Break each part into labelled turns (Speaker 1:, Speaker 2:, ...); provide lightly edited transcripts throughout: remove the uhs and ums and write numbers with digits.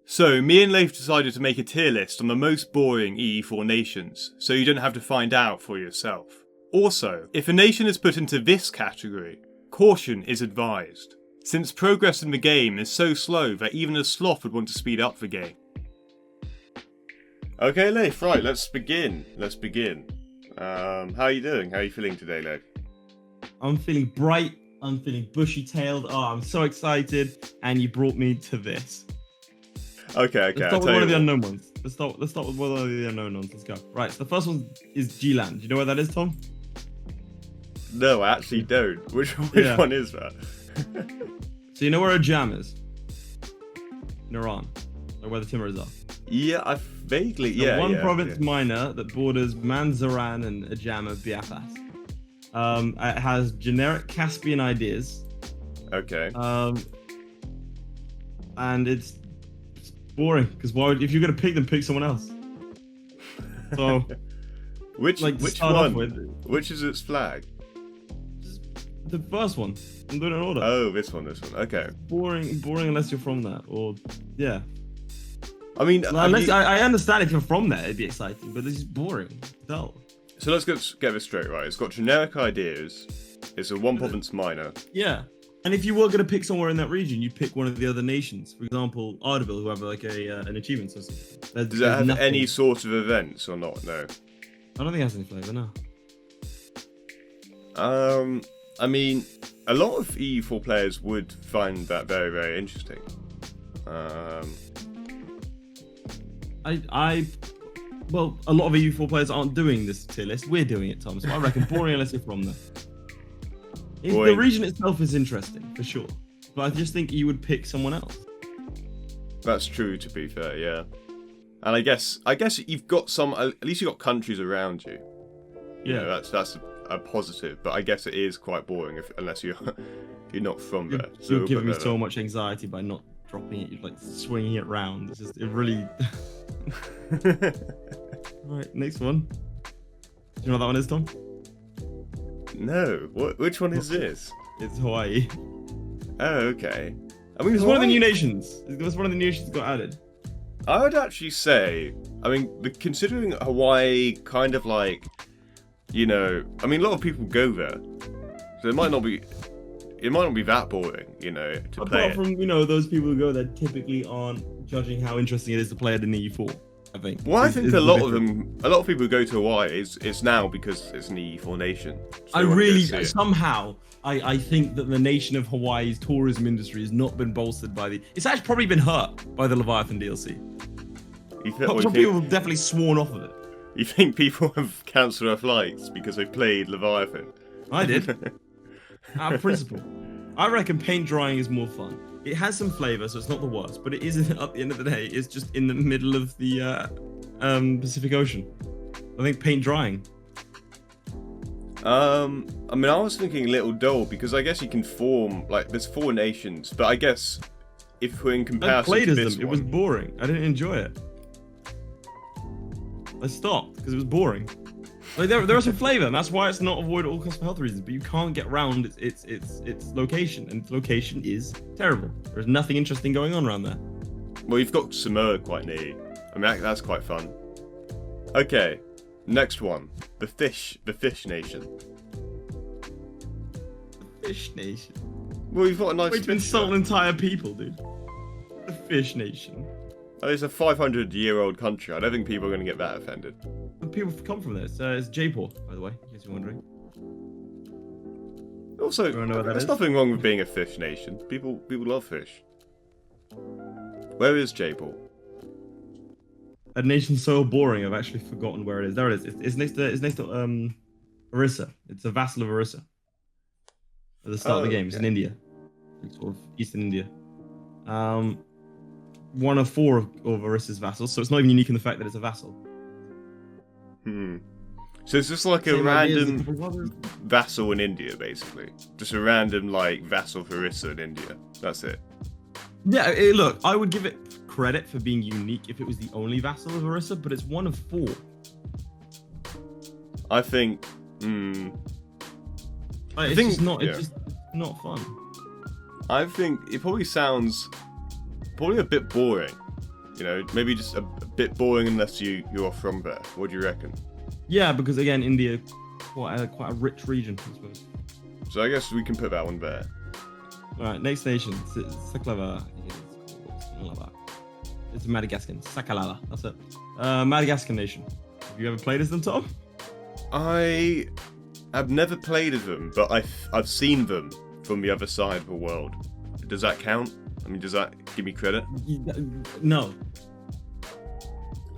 Speaker 1: So, me and Leif decided to make a tier list on the most boring EU4 nations, so you don't have to find out for yourself. Also, if a nation is put into this category, caution is advised, since progress in the game is so slow that even a sloth would want to speed up the game. Okay, Leif, right, let's begin. How are you doing? How are you feeling today, Leif?
Speaker 2: I'm feeling bright, I'm feeling bushy-tailed, I'm so excited, and you brought me to this.
Speaker 1: Okay.
Speaker 2: Let's start with one of the unknown ones. Let's start with one of the unknown ones. Let's go. Right, so the first one is G-Land. Do you know where that is, Tom?
Speaker 1: No, I actually don't. Which one is that?
Speaker 2: So you know where Ajam is? In Iran. Or where the Timurs are.
Speaker 1: Yeah, I vaguely...
Speaker 2: One province minor that borders Manzaran and Ajam of Biafas. It has generic Caspian ideas.
Speaker 1: Okay.
Speaker 2: And it's boring, because why would, if you're going to pick them, pick someone else. So...
Speaker 1: Which one? Which is its flag?
Speaker 2: The first one. I'm doing it in order.
Speaker 1: Oh, this one. Okay.
Speaker 2: Boring unless you're from that, or yeah.
Speaker 1: I mean,
Speaker 2: I understand if you're from there, it'd be exciting, but it's just boring, dull.
Speaker 1: So let's get this straight, right? It's got generic ideas. It's a one province minor.
Speaker 2: Yeah, and if you were going to pick somewhere in that region, you'd pick one of the other nations. For example, Ardeville, who have like an achievement system.
Speaker 1: Does it have any sort of events or not? No.
Speaker 2: I don't think it has any flavour, no.
Speaker 1: I mean, a lot of EU4 players would find that very, very interesting.
Speaker 2: Well, a lot of EU4 players aren't doing this tier list. We're doing it, Tom. So I reckon boring unless you're from there. The region itself is interesting, for sure. But I just think you would pick someone else.
Speaker 1: That's true, to be fair, yeah. And I guess you've got some. At least you've got countries around you. You know, that's a positive. But I guess it is quite boring unless you're not from there.
Speaker 2: You're giving me so much anxiety by not dropping it. You're like swinging it round. It really. Right, next one. Do you know what that one is, Tom?
Speaker 1: No. Which one is this?
Speaker 2: It's Hawaii.
Speaker 1: Oh, okay. I mean,
Speaker 2: it's one of the new nations. It's one of the new nations that got added.
Speaker 1: I would actually say, I mean, considering Hawaii kind of like, you know, I mean, a lot of people go there, so it might not be that boring, you know, to play.
Speaker 2: Apart from, you know, those people who go there typically aren't judging how interesting it is to play it in EU4, I think.
Speaker 1: Well, I think a lot of people who go to Hawaii, it's now because it's an EU4 nation. So
Speaker 2: I think that the nation of Hawaii's tourism industry has not been bolstered by it's actually probably been hurt by the Leviathan DLC. Some people have definitely sworn off of it.
Speaker 1: You think people have cancelled their flights because they played Leviathan?
Speaker 2: I did. Out of principle. I reckon paint drying is more fun. It has some flavour, so it's not the worst, but it is, at the end of the day, it's just in the middle of the Pacific Ocean. I think paint drying.
Speaker 1: I mean, I was thinking Little Dole, because I guess you can form, like, there's 4 nations, but I guess if we're in comparison to this one...
Speaker 2: It was boring. I didn't enjoy it. I stopped, because it was boring. Like, there are some flavour, and that's why it's not avoided at all costs for health reasons, but you can't get around its location, and its location is terrible. There's nothing interesting going on around there.
Speaker 1: Well, you've got Samoa quite near. I mean, that's quite fun. Okay. Next one, the fish nation.
Speaker 2: The fish nation?
Speaker 1: Well, you've got a nice.
Speaker 2: Wait to insult entire people, dude. The fish nation.
Speaker 1: Oh, it's a 500-year-old country. I don't think people are going to get that offended.
Speaker 2: But people come from there. It's Jaipur, by the way, in case you're wondering.
Speaker 1: Also, there's nothing wrong with being a fish nation. People love fish. Where is Jaipur?
Speaker 2: A nation so boring, I've actually forgotten where it is. There it is. It's next to Orissa. It's a vassal of Orissa. At the start of the game, it's in India, sort of eastern India. One of 4 of Orissa's vassals, so it's not even unique in the fact that it's a vassal.
Speaker 1: So it's just like a random vassal in India, basically. Just a random like vassal for Orissa in India. That's it.
Speaker 2: Yeah, look, I would give it credit for being unique if it was the only vassal of Orissa, but it's one of 4.
Speaker 1: I think.
Speaker 2: It's just not fun.
Speaker 1: I think it probably sounds a bit boring, You know, maybe just a bit boring unless you're from there. What do you reckon?
Speaker 2: Yeah, because again, India, quite a rich region, I suppose.
Speaker 1: So I guess we can put that one there.
Speaker 2: All right, next nation, Sakalava. It's Madagascar. Sakalava. That's it. Madagascar nation. Have you ever played as them, Tom?
Speaker 1: I have never played as them, but I've seen them from the other side of the world. Does that count? I mean, does that give me credit?
Speaker 2: No.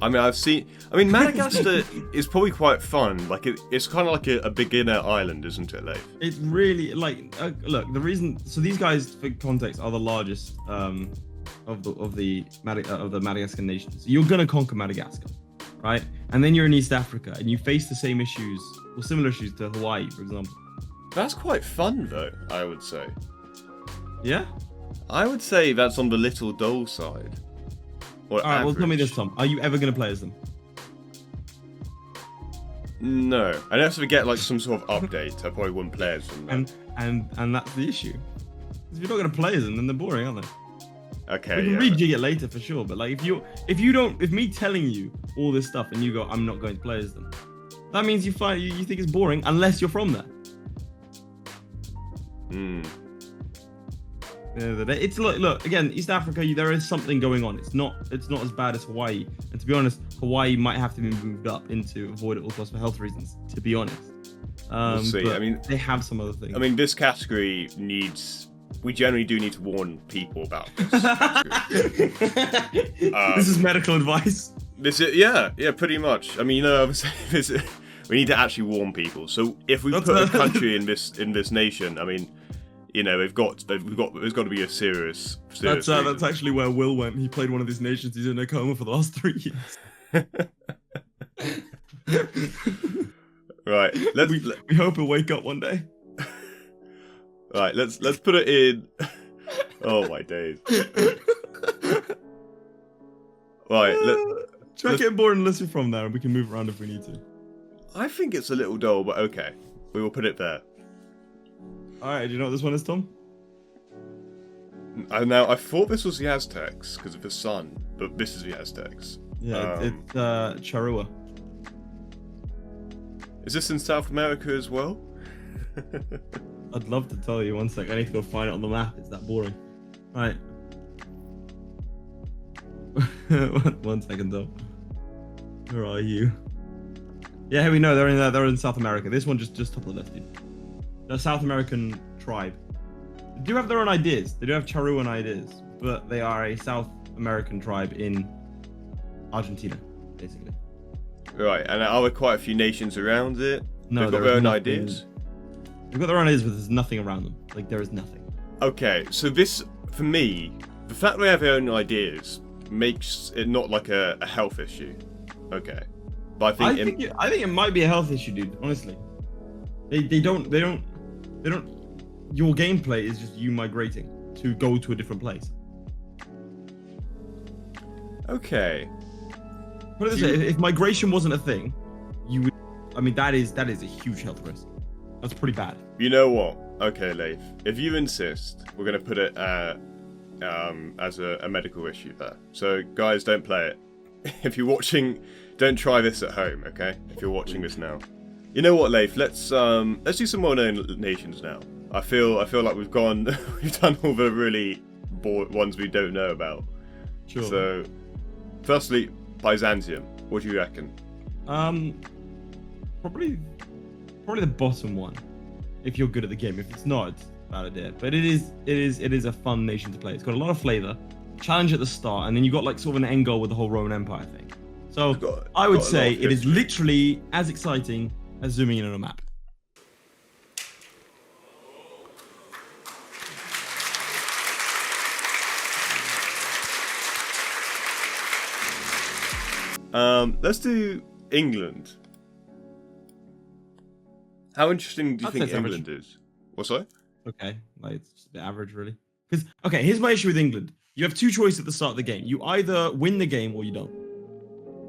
Speaker 1: I mean, Madagascar is probably quite fun. Like it's kind of like a beginner island, isn't it, Leif?
Speaker 2: It really look, the reason. So these guys, for context, are the largest of the Madagascar nations. You're gonna conquer Madagascar, right? And then you're in East Africa, and you face the same issues or similar issues to Hawaii, for example.
Speaker 1: That's quite fun, though. I would say.
Speaker 2: Yeah.
Speaker 1: I would say that's on the little dull side. All
Speaker 2: right, well, tell me this, Tom. Are you ever going to play as them?
Speaker 1: No. Unless we get like some sort of update, I probably wouldn't play as them.
Speaker 2: And that's the issue. If you're not going to play as them, then they're boring, aren't they?
Speaker 1: Okay.
Speaker 2: We can rejig it later for sure, but like if me telling you all this stuff and you go, I'm not going to play as them, that means you think it's boring unless you're from there. It's look again, East Africa. There is something going on. It's not as bad as Hawaii. And to be honest, Hawaii might have to be moved up into avoid at all costs for health reasons. To be honest,
Speaker 1: we'll see.
Speaker 2: But
Speaker 1: I mean,
Speaker 2: they have some other things.
Speaker 1: I mean, this category needs. We generally do need to warn people about this category.
Speaker 2: This is medical advice.
Speaker 1: This is yeah, pretty much. I mean, you know, we need to actually warn people. So if we put a country in this nation, I mean. You know, there's got to be a serious
Speaker 2: that's actually where Will went. He played one of these nations. He's in a coma for the last 3 years.
Speaker 1: Right.
Speaker 2: We hope he'll wake up one day.
Speaker 1: Right. Let's put it in. Oh my days. Right.
Speaker 2: Try getting bored unless you're from there, and we can move around if we need to.
Speaker 1: I think it's a little dull, but okay. We will put it there.
Speaker 2: Alright, do you know what this one is, Tom?
Speaker 1: Now, I thought this was the Aztecs because of the sun, but this is the Aztecs.
Speaker 2: Yeah, it's Charrua.
Speaker 1: Is this in South America as well?
Speaker 2: I'd love to tell you. 1 sec, I need to go find it on the map. It's that boring. Right. 1 second, though. Where are you? Yeah, here we know. They're in South America. This one just top of the left, dude. A South American tribe. They do have their own ideas. They do have Charuan ideas, but they are a South American tribe in Argentina, basically.
Speaker 1: Right, and are there quite a few nations around it?
Speaker 2: No,
Speaker 1: they've got their own ideas.
Speaker 2: They've got their own ideas, but there's nothing around them. Like there is nothing.
Speaker 1: Okay, so this, for me, the fact that they have their own ideas makes it not like a health issue. Okay, but I think
Speaker 2: it might be a health issue, dude. Honestly, they don't. Your gameplay is just you migrating to go to a different place.
Speaker 1: Okay.
Speaker 2: Put it this way, if migration wasn't a thing, you would. I mean, that is a huge health risk. That's pretty bad.
Speaker 1: You know what? Okay, Leif. If you insist, we're gonna put it as a medical issue there. So, guys, don't play it. If you're watching, don't try this at home. Okay? If you're watching this now. You know what, Leif? Let's do some more known nations now. I feel like we've done all the really ones we don't know about.
Speaker 2: Sure.
Speaker 1: So, firstly, Byzantium. What do you reckon?
Speaker 2: Probably the bottom one. If you're good at the game. If it's not, it's a bad idea. But it is a fun nation to play. It's got a lot of flavor. Challenge at the start, and then you got like sort of an end goal with the whole Roman Empire thing. So I would say it is literally as exciting as zooming in on a map.
Speaker 1: Let's do England. How interesting do you think England is? What's that?
Speaker 2: Okay, like it's just a bit average, really. Because here's my issue with England. You have two choices at the start of the game. You either win the game or you don't.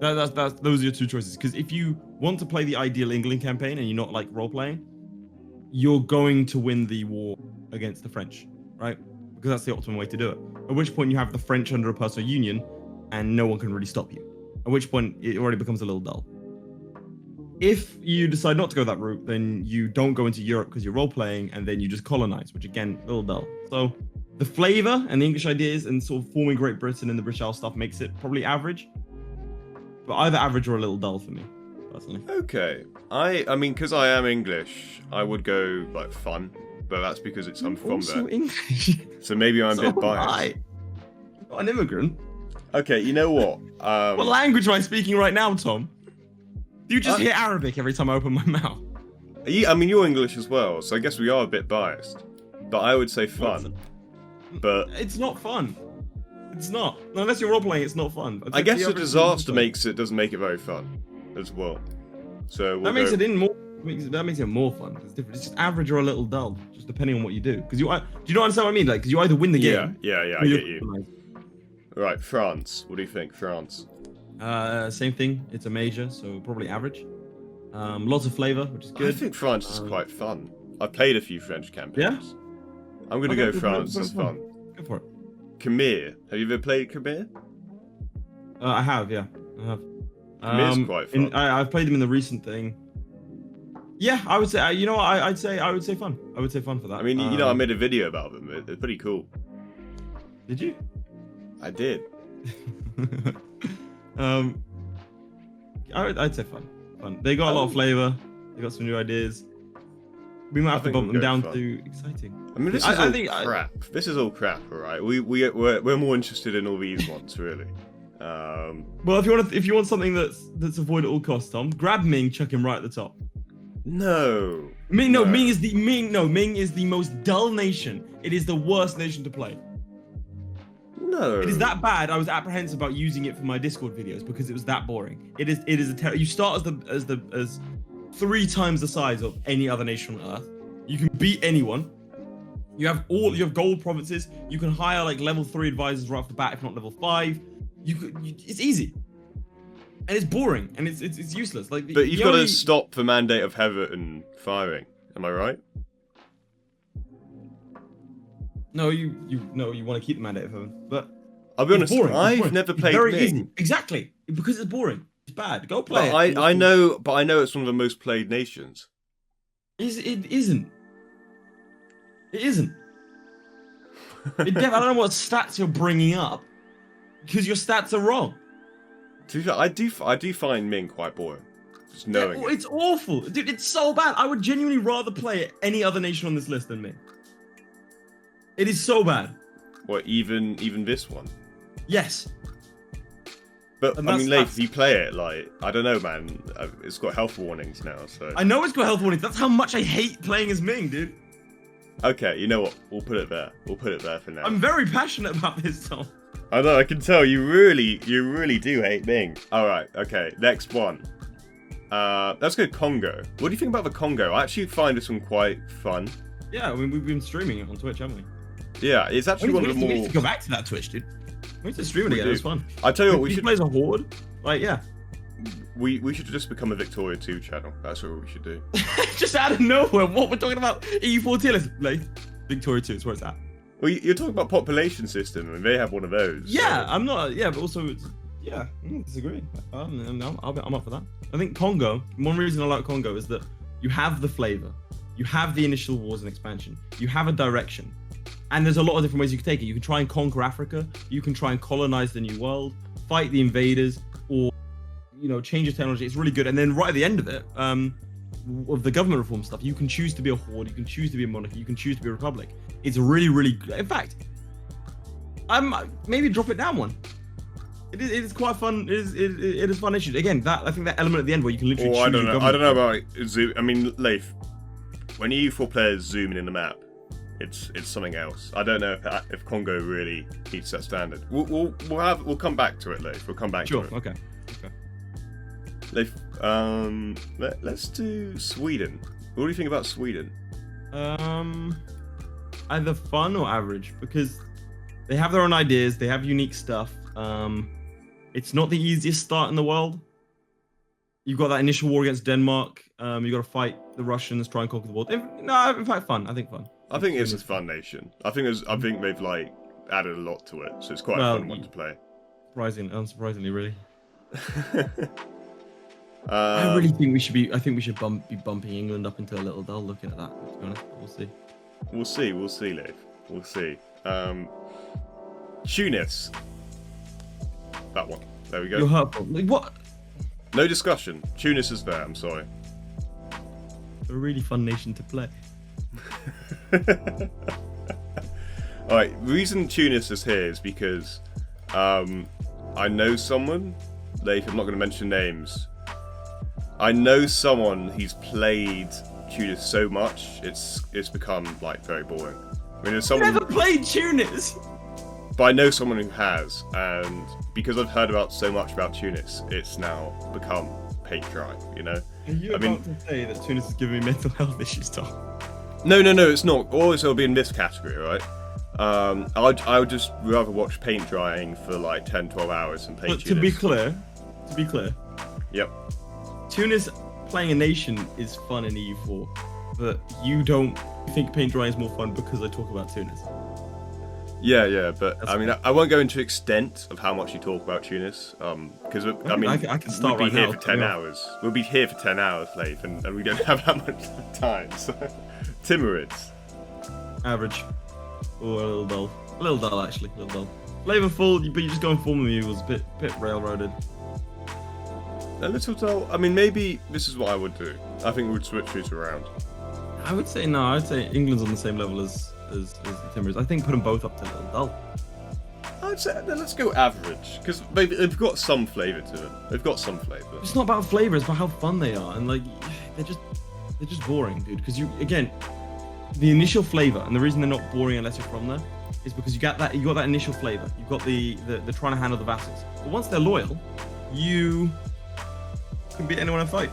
Speaker 2: Those are your two choices. Because if you want to play the ideal England campaign and you're not like role playing, you're going to win the war against the French, right? Because that's the optimum way to do it. At which point you have the French under a personal union, and no one can really stop you. At which point, it already becomes a little dull. If you decide not to go that route, then you don't go into Europe because you're role-playing, and then you just colonize, which again, a little dull. So the flavor and the English ideas and sort of forming Great Britain and the British Isles stuff makes it probably average. But either average or a little dull for me, personally.
Speaker 1: Okay. I mean, because I am English, I would go, like, fun. But that's because I'm from
Speaker 2: also
Speaker 1: there.
Speaker 2: English.
Speaker 1: So maybe I'm a bit biased.
Speaker 2: I'm not an immigrant.
Speaker 1: Okay, you know what?
Speaker 2: What language am I speaking right now, Tom? Do you just hear Arabic every time I open my mouth?
Speaker 1: I mean, you're English as well, so I guess we are a bit biased. But I would say fun. But
Speaker 2: it's not fun. It's not. Unless you're role-playing, it's not fun.
Speaker 1: I guess the disaster doesn't make it very fun as well. So
Speaker 2: that makes it more fun. It's different. It's just average or a little dull, just depending on what you do. Because do you not understand what I mean? Like, because you either win the game.
Speaker 1: Yeah, I get you. Right, France. What do you think, France?
Speaker 2: Same thing. It's a major, so probably average. Lots of flavor, which is good.
Speaker 1: I think France is quite fun. I've played a few French campaigns.
Speaker 2: Yeah?
Speaker 1: I'm gonna go France as fun.
Speaker 2: Go for it.
Speaker 1: Khmer. Have you ever played Khmer?
Speaker 2: I have, yeah. I have.
Speaker 1: Khmer's quite fun.
Speaker 2: I've played them in the recent thing. Yeah, I would say. You know what? I would say fun. I would say fun for that.
Speaker 1: I mean, you know, I made a video about them. They're pretty cool.
Speaker 2: Did you?
Speaker 1: I did.
Speaker 2: I'd say fun. They got a lot of flavor. They got some new ideas. We might have to bump them down to exciting.
Speaker 1: I mean, this is all crap. This is all crap, all right? We're more interested in all these ones, really.
Speaker 2: Well, if you want something that's avoid at all costs, Tom, grab Ming, chuck him right at the top.
Speaker 1: No.
Speaker 2: Ming is the most dull nation. It is the worst nation to play.
Speaker 1: No.
Speaker 2: It is that bad. I was apprehensive about using it for my Discord videos because it was that boring. It is you start as 3 times the size of any other nation on Earth. You can beat anyone. You have gold provinces. You can hire like level 3 advisors right off the bat, if not level 5. It's easy. And it's boring and it's useless. But
Speaker 1: you've got to stop the mandate of Heaven firing. Am I right?
Speaker 2: No, you want to keep the mandate of Heaven, but
Speaker 1: I'll be honest. I've never played
Speaker 2: very
Speaker 1: Ming.
Speaker 2: easy. Exactly, because it's boring. It's bad. Go play it.
Speaker 1: I know it's one of the most played nations.
Speaker 2: It isn't. It isn't. I don't know what stats you're bringing up, because your stats are wrong.
Speaker 1: To be fair, I do find Ming quite boring. Just knowing
Speaker 2: it's awful, dude. It's so bad. I would genuinely rather play any other nation on this list than Ming. It is so bad.
Speaker 1: What, even this one?
Speaker 2: Yes.
Speaker 1: But I mean, Leif, if you play it, like, I don't know, man. It's got health warnings now, so.
Speaker 2: I know it's got health warnings. That's how much I hate playing as Ming, dude.
Speaker 1: Okay, you know what? We'll put it there. We'll put it there for now.
Speaker 2: I'm very passionate about this, Tom.
Speaker 1: I know. I can tell you really do hate Ming. All right. Okay. Next one. Let's go Congo. What do you think about the Congo? I actually find this one quite fun.
Speaker 2: Yeah, I mean, we've been streaming it on Twitch, haven't we?
Speaker 1: Yeah, it's actually one of the more.
Speaker 2: We need to go back to that Twitch, dude. We need to stream it again. It was fun.
Speaker 1: I tell you what, we should.
Speaker 2: Play as a horde. Like, yeah.
Speaker 1: We should just become a Victoria 2 channel. That's what we should do.
Speaker 2: Just out of nowhere. What we're talking about? EU4 tier list. Like, Victoria 2 is where it's at.
Speaker 1: Well, you're talking about population system, and they have one of those.
Speaker 2: Yeah,
Speaker 1: so.
Speaker 2: I'm not. Yeah, but also, I disagree. I'm up for that. I think Congo. One reason I like Congo is that you have the flavor, you have the initial wars and expansion, you have a direction, and there's a lot of different ways you can take it. You can try and conquer Africa. You can try and colonize the new world, fight the invaders, or change your technology. It's really good. And then right at the end of it, of the government reform stuff, you can choose to be a horde, you can choose to be a monarchy, you can choose to be a republic. It's really, really good. In fact, maybe drop it down one. It is quite fun. It is fun issues. Again, I think that element at the end where you can literally choose.
Speaker 1: I don't know about zoom. I mean, Leif, when EU4 players zoom in the map, it's something else. I don't know if Congo really meets that standard. We'll come back to it, Leif. We'll come back to it.
Speaker 2: Sure. Okay.
Speaker 1: Leif, let's do Sweden. What do you think about Sweden?
Speaker 2: Either fun or average, because they have their own ideas, they have unique stuff. It's not the easiest start in the world. You've got that initial war against Denmark. You got to fight the Russians, try and conquer the world. In fact, fun. I think fun.
Speaker 1: I think it's a fun nation. I think they've like added a lot to it, so it's quite a fun one to play.
Speaker 2: Unsurprisingly, really.
Speaker 1: I
Speaker 2: I really think we should be. I think we should be bumping England up into a little dull. Looking at that, to be honest, we'll see.
Speaker 1: We'll see, Liv. We'll see. Tunis. That one. There we go.
Speaker 2: You're hurtful. Like, what?
Speaker 1: No discussion. Tunis is there. I'm sorry.
Speaker 2: A really fun nation to play.
Speaker 1: Alright, the reason Tunis is here is because I know someone, Leif, I'm not going to mention names. I know someone who's played Tunis so much, it's become like very boring. I mean, there's someone.
Speaker 2: You never played Tunis.
Speaker 1: But I know someone who has, and because I've heard about so much about Tunis, it's now become paint dry. You know.
Speaker 2: Are you about to say that Tunis is giving me mental health issues, Tom?
Speaker 1: No, it's not. Always it'll be in this category, right? I would just rather watch paint drying for like 10, 12 hours and paint. But
Speaker 2: to be clear.
Speaker 1: Yep.
Speaker 2: Tunis playing a nation is fun in EU4, but you think paint drying is more fun because I talk about Tunis.
Speaker 1: Yeah, but I mean, I won't go into extent of how much you talk about Tunis, because I mean,
Speaker 2: I can start
Speaker 1: we'll be
Speaker 2: right
Speaker 1: here
Speaker 2: now,
Speaker 1: for 10 hours. We'll be here for 10 hours, Leif, and we don't have that much time. So, Timurids.
Speaker 2: Average. Or a little dull. A little dull, actually. A little dull. Flavorful, but you're just going for mules. Bit railroaded.
Speaker 1: A little dull. I mean, maybe this is what I would do. I think we would switch these around.
Speaker 2: I would say no. I'd say England's on the same level as the Timurids. I think put them both up to a little dull.
Speaker 1: I'd say let's go average, because they've got some flavour to them. They've got some flavour.
Speaker 2: It's not about flavour. It's about how fun they are, and like they're just boring, dude. Because the initial flavour, and the reason they're not boring unless you're from there, is because you got that initial flavour. You've got the trying to handle the vassals. But once they're loyal, you can beat anyone in a fight.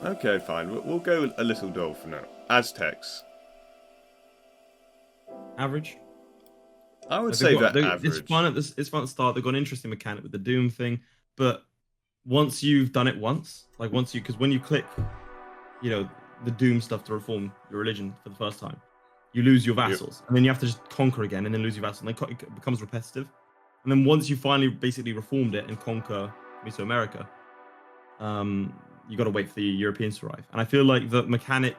Speaker 1: Okay, fine. We'll go a little dull for now. Aztecs.
Speaker 2: Average.
Speaker 1: I would say average.
Speaker 2: It's fun at the start. They've got an interesting mechanic with the Doom thing, but once you've done it because when you click, the Doom stuff to reform your religion for the first time, you lose your vassals, and then you have to just conquer again, and then lose your vassals, and then it becomes repetitive. And then once you finally basically reformed it and conquer Mesoamerica, you got to wait for the Europeans to arrive. And I feel like the mechanic,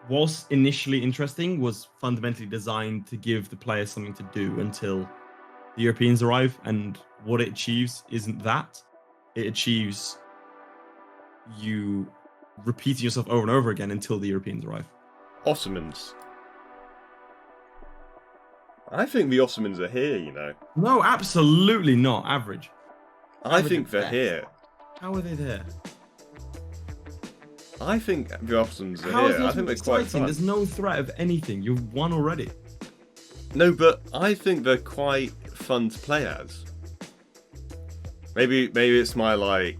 Speaker 2: whilst initially interesting, was fundamentally designed to give the players something to do until the Europeans arrive. And what it achieves isn't that. It achieves you repeating yourself over and over again until the Europeans arrive.
Speaker 1: Ottomans. I think the Ottomans are here,
Speaker 2: No, absolutely not. Average.
Speaker 1: I think they're here.
Speaker 2: How are they there?
Speaker 1: I think the Ottomans are
Speaker 2: How
Speaker 1: here. I think they're quite fun.
Speaker 2: There's no threat of anything. You've won already.
Speaker 1: No, but I think they're quite fun to play as. Maybe it's my I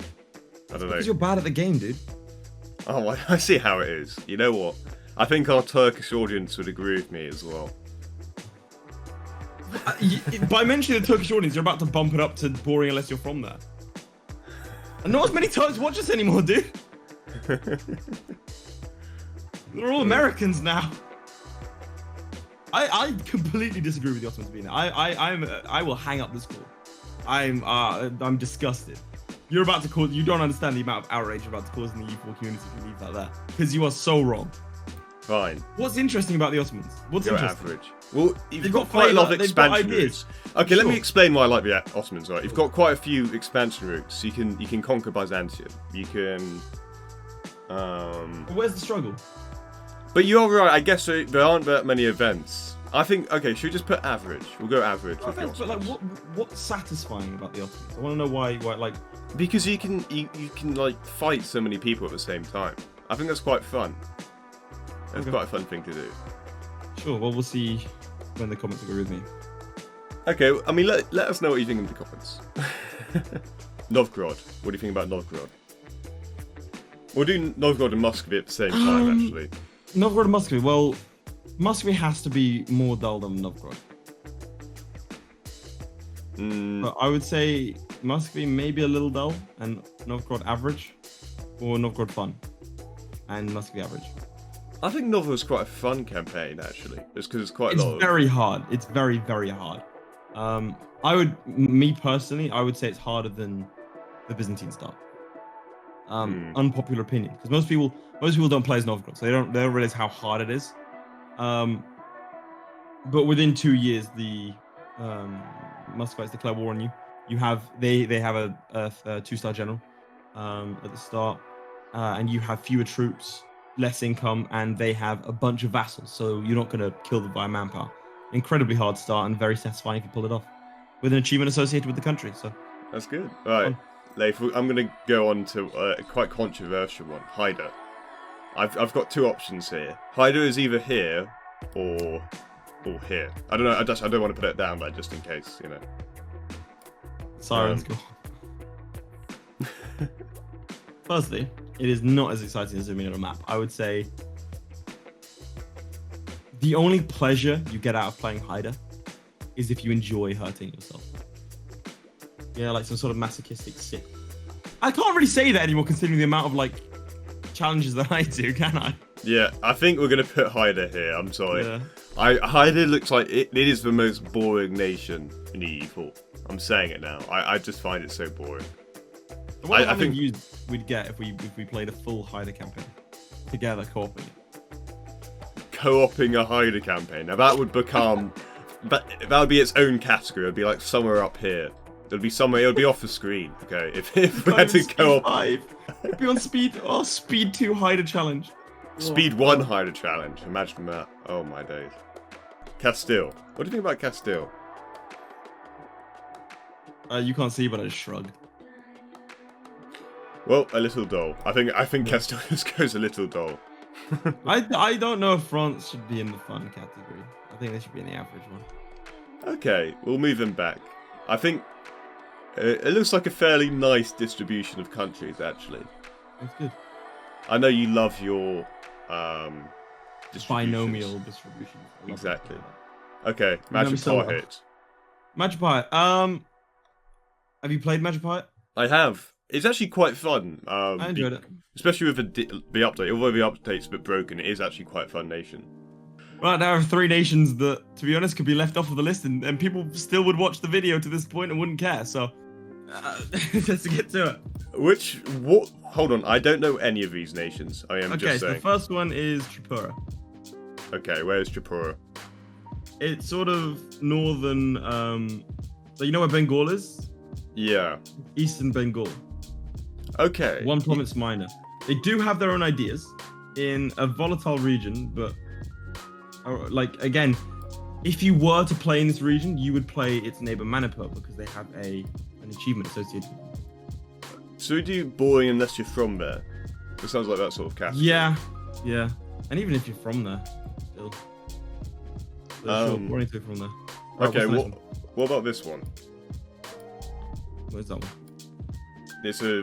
Speaker 1: don't know.
Speaker 2: Because you're bad at the game, dude.
Speaker 1: Oh, I see how it is. You know what? I think our Turkish audience would agree with me as well.
Speaker 2: By mentioning the Turkish audience, you're about to bump it up to boring unless you're from there. And not as many Turks watch us anymore, dude. They're all Americans now. I completely disagree with the Ottomans being there. I will hang up this call. I'm disgusted. You're about to cause. You don't understand the amount of outrage you're about to cause in the EU4 community if you leave like that. Because you are so wrong.
Speaker 1: Fine.
Speaker 2: What's interesting about the Ottomans? What's
Speaker 1: You're
Speaker 2: interesting?
Speaker 1: Average. Well, you've got quite a lot of expansion routes. Okay, let me explain why I like the Ottomans. Right, you've got quite a few expansion routes. You can conquer Byzantium. You can.
Speaker 2: Where's the struggle?
Speaker 1: But you're right. I guess there aren't that many events. I think. Okay, should we just put average? We'll go average.
Speaker 2: No offense, but like, what's satisfying about the Ottomans? I want to know why like.
Speaker 1: Because you can like fight so many people at the same time. I think that's quite fun. That's quite a fun thing to do.
Speaker 2: Sure. Well, we'll see when the comments agree with me.
Speaker 1: Okay. I mean, let us know what you think in the comments. Novgorod. What do you think about Novgorod? We'll do Novgorod and Muscovy at the same time, actually.
Speaker 2: Novgorod and Muscovy. Well, Muscovy has to be more dull than Novgorod. But I would say Muscovy maybe a little dull, and Novgorod average, or Novgorod fun, and Muscovy average.
Speaker 1: I think Novgorod's quite a fun campaign, actually. Just because it's quite a lot.
Speaker 2: It's very hard. It's very, very hard. Me personally, I would say it's harder than the Byzantine start. Unpopular opinion, because most people don't play as Novgorod, so they don't realize how hard it is. But within 2 years, the Muscovites declare war on you. They have a 2-star general at the start, and you have fewer troops, less income, and they have a bunch of vassals. So you're not going to kill them by manpower. Incredibly hard start and very satisfying if you pull it off, with an achievement associated with the country. So
Speaker 1: that's good. All right, Leif, I'm going to go on to a quite controversial one. Haida. I've got 2 options here. Haida is either here or here. I don't know. I don't want to put it down there just in case, you know.
Speaker 2: Sirens go. Firstly, it is not as exciting as zooming on a map. I would say the only pleasure you get out of playing Haida is if you enjoy hurting yourself. Yeah, like some sort of masochistic sick. I can't really say that anymore, considering the amount of like challenges that I do, can I?
Speaker 1: Yeah, I think we're gonna put Haida here. I'm sorry.
Speaker 2: Yeah.
Speaker 1: Haida looks like it is the most boring nation in EU4. I'm saying it now. I just find it so boring.
Speaker 2: I think we'd get if we played a full Haida campaign together, co-oping it.
Speaker 1: Co-oping a Haida campaign. Now that would become, that would be its own category. It'd be like somewhere up here. It'd be somewhere. It'll be off the screen. Okay, if we had to co-op.
Speaker 2: It'd be on speed 2 Haida challenge.
Speaker 1: Speed 1 Haida challenge. Imagine that. Oh my days. Castile. What do you think about Castile?
Speaker 2: You can't see, but I just shrugged.
Speaker 1: Well, a little dull. I think Castile just goes a little dull.
Speaker 2: I don't know if France should be in the fun category. I think they should be in the average one.
Speaker 1: Okay, we'll move them back. I think it looks like a fairly nice distribution of countries, actually.
Speaker 2: That's good.
Speaker 1: I know you love your
Speaker 2: binomial distribution.
Speaker 1: Exactly. Okay, Majapahit.
Speaker 2: Majapahit. Have you played Majapahit?
Speaker 1: I have. It's actually quite fun.
Speaker 2: I enjoyed it.
Speaker 1: Especially with the update. Although the update's a bit broken, it is actually quite a fun nation.
Speaker 2: Right, there are 3 nations that, to be honest, could be left off of the list, and people still would watch the video to this point and wouldn't care, so let's get to it.
Speaker 1: What? Hold on, I don't know any of these nations. I am just saying.
Speaker 2: Okay, so the first one is Tripura.
Speaker 1: Okay, where's Tripura?
Speaker 2: It's sort of northern, so you know where Bengal is?
Speaker 1: Yeah.
Speaker 2: Eastern Bengal.
Speaker 1: Okay.
Speaker 2: 1 province minor. They do have their own ideas in a volatile region, but like again, if you were to play in this region, you would play its neighbor Manipur because they have an achievement associated with them.
Speaker 1: So we do boring unless you're from there. It sounds like that sort of category.
Speaker 2: Yeah. And even if you're from there, still. Sure, boring to from there. Right,
Speaker 1: okay, what about this one?
Speaker 2: Where's that one?
Speaker 1: It's a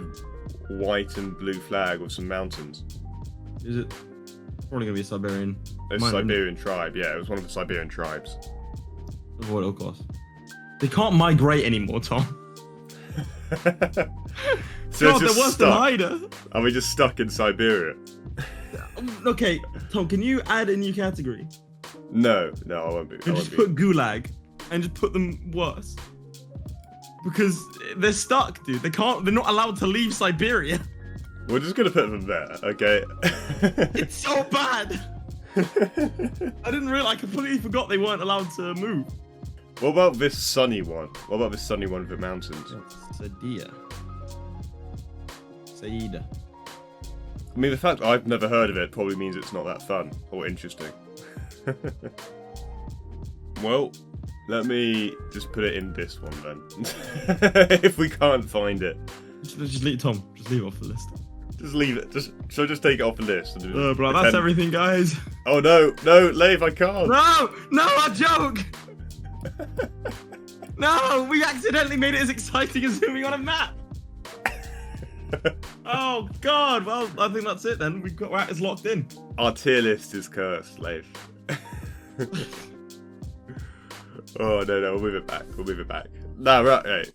Speaker 1: white and blue flag with some mountains.
Speaker 2: Is it? Probably gonna be a Siberian.
Speaker 1: It's a Siberian tribe, yeah. It was one of the Siberian tribes.
Speaker 2: Avoid, of course. They can't migrate anymore, Tom.
Speaker 1: So
Speaker 2: God, they're worse than Haida.
Speaker 1: Are we just stuck in Siberia?
Speaker 2: Okay, Tom, can you add a new category?
Speaker 1: No, I won't be.
Speaker 2: And just put Gulag and just put them worse. Because they're stuck, dude. They're not allowed to leave Siberia.
Speaker 1: We're just gonna put them there, okay?
Speaker 2: It's so bad. I didn't realize. I completely forgot they weren't allowed to move.
Speaker 1: What about this sunny one? What about this sunny one with the mountains?
Speaker 2: Saida.
Speaker 1: I mean, the fact I've never heard of it probably means it's not that fun or interesting. Well, let me just put it in this one then. If we can't find it.
Speaker 2: Just leave Tom. Just leave it off the list.
Speaker 1: Just leave it. Shall I just take it off the list? And
Speaker 2: Bro, that's everything, guys.
Speaker 1: Oh no, Leif, I can't.
Speaker 2: No, a joke. No, we accidentally made it as exciting as zooming on a map. Oh God! Well, I think that's it then. It's locked in.
Speaker 1: Our tier list is cursed, Leif. Oh no, we'll move it back. No, right.